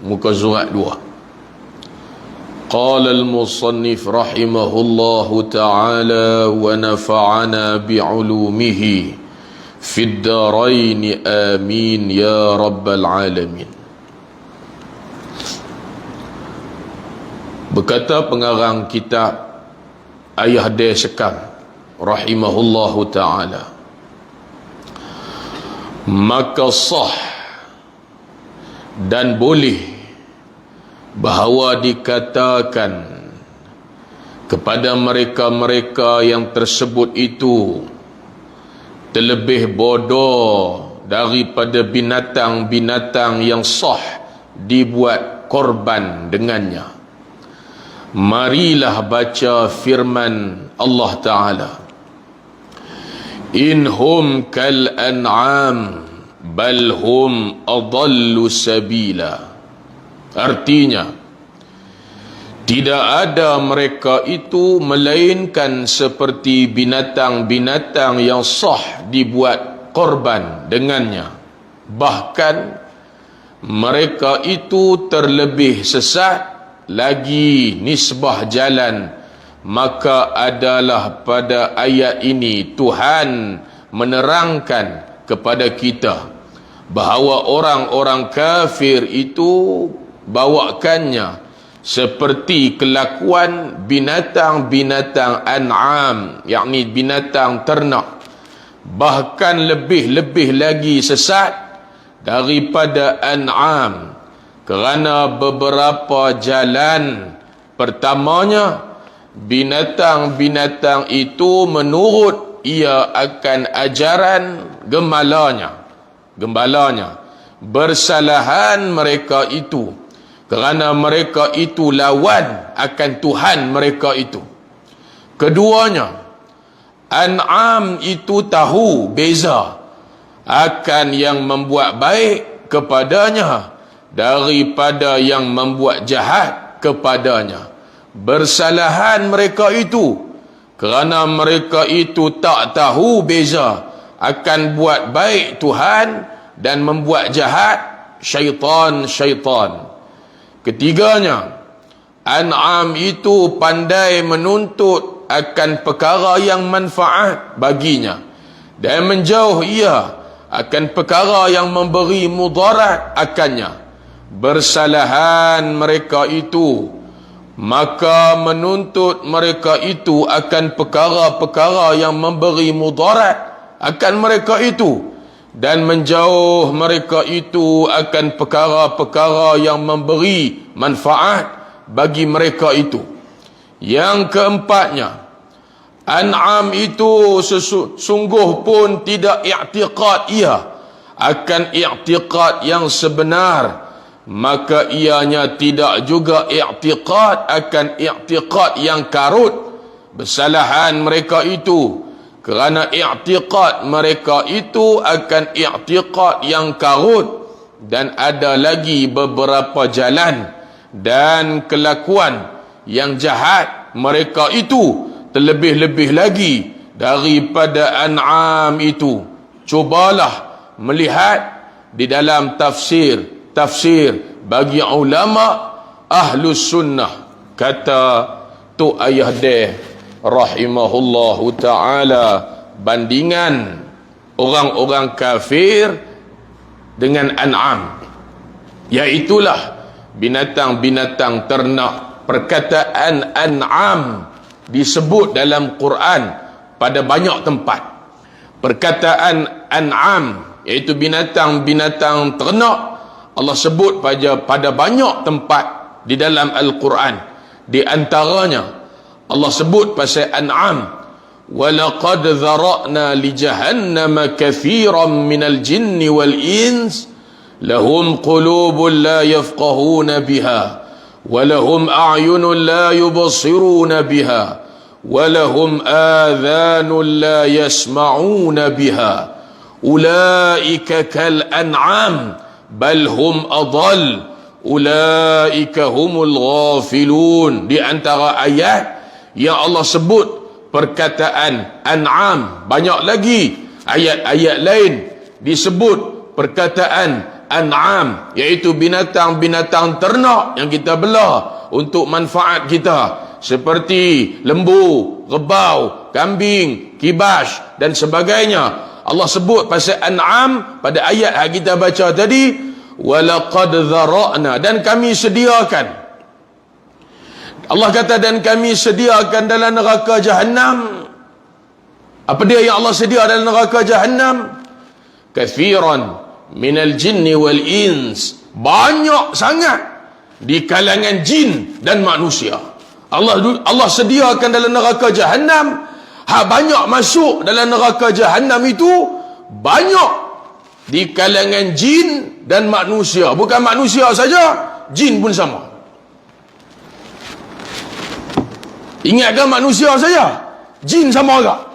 Muka surat 2. Qala al-musannif rahimahullahu ta'ala wa nafa'ana bi'ulumihi fid darain amin ya rabbal alamin. Berkata pengarang kitab Ayah Dia Sekam rahimahullahu ta'ala, maka sah dan boleh bahawa dikatakan kepada mereka-mereka yang tersebut itu terlebih bodoh daripada binatang-binatang yang sah dibuat korban dengannya. Marilah baca firman Allah Ta'ala, inhum kal an'am bal hum adallu sabila. Artinya, tidak ada mereka itu melainkan seperti binatang-binatang yang sah dibuat korban dengannya. Bahkan mereka itu terlebih sesat lagi nisbah jalan. Maka adalah pada ayat ini Tuhan menerangkan kepada kita bahawa orang-orang kafir itu bawakannya seperti kelakuan binatang-binatang an'am, yakni binatang ternak, bahkan lebih-lebih lagi sesat daripada an'am, kerana beberapa jalan. Pertamanya, binatang-binatang itu menurut ia akan ajaran gembalanya. Bersalahan mereka itu kerana mereka itu lawan akan Tuhan mereka itu. Keduanya, an'am itu tahu beza akan yang membuat baik kepadanya daripada yang membuat jahat kepadanya. Bersalahan mereka itu kerana mereka itu tak tahu beza akan buat baik Tuhan dan membuat jahat syaitan. Ketiganya, an'am itu pandai menuntut akan perkara yang manfaat baginya dan menjauh ia akan perkara yang memberi mudarat akannya. Bersalahan mereka itu, maka menuntut mereka itu akan perkara-perkara yang memberi mudarat akan mereka itu, dan menjauh mereka itu akan perkara-perkara yang memberi manfaat bagi mereka itu. Yang keempatnya, an'am itu sesungguh pun tidak i'tiqad ia akan i'tiqad yang sebenar, maka ianya tidak juga i'tiqad akan i'tiqad yang karut. Bersalahan mereka itu kerana i'tiqad mereka itu akan i'tiqad yang karut. Dan ada lagi beberapa jalan dan kelakuan yang jahat mereka itu terlebih-lebih lagi daripada an'am itu. Cubalah melihat di dalam tafsir bagi ulama ahlus sunnah. Kata Tok Ayah Dia rahimahullahu ta'ala, bandingan orang-orang kafir dengan an'am, iaitulah binatang-binatang ternak. Perkataan an'am disebut dalam Quran pada banyak tempat. Perkataan an'am, iaitu binatang-binatang ternak, Allah sebut pada banyak tempat di dalam Al-Quran. Di antaranya Allah sebut pasal an'am, وَلَقَدْ ذَرَأْنَا لِجَهَنَّمَ كَثِيرًا مِنَ الْجِنِّ وَالْإِنسِ لَهُمْ قُلُوبٌ لَا يَفْقَهُونَ بِهَا وَلَهُمْ أَعْيُنٌ لَا يُبْصِرُونَ بِهَا وَلَهُمْ آذَانٌ لَا يَسْمَعُونَ بِهَا أُولَئِكَ كَالْأَنْعَامِ بَلْ هُمْ أَضَلُّ أُولَئِكَ هُمُ الْغَافِلُونَ. Di antara ayat yang Allah sebut perkataan an'am, banyak lagi ayat-ayat lain disebut perkataan an'am, iaitu binatang-binatang ternak yang kita belah untuk manfaat kita, seperti lembu, rebau, kambing, kibas dan sebagainya. Allah sebut pasal an'am pada ayat yang kita baca tadi, walaqad dzara'na, dan kami sediakan. Allah kata dan kami sediakan dalam neraka Jahannam. Apa dia yang Allah sedia dalam neraka Jahannam? Kathiran minal jinni wal ins, banyak sangat di kalangan jin dan manusia. Allah sediakan dalam neraka Jahannam. Banyak masuk dalam neraka Jahannam itu banyak di kalangan jin dan manusia. Bukan manusia saja, jin pun sama. Ingatkan manusia saja, jin sama juga.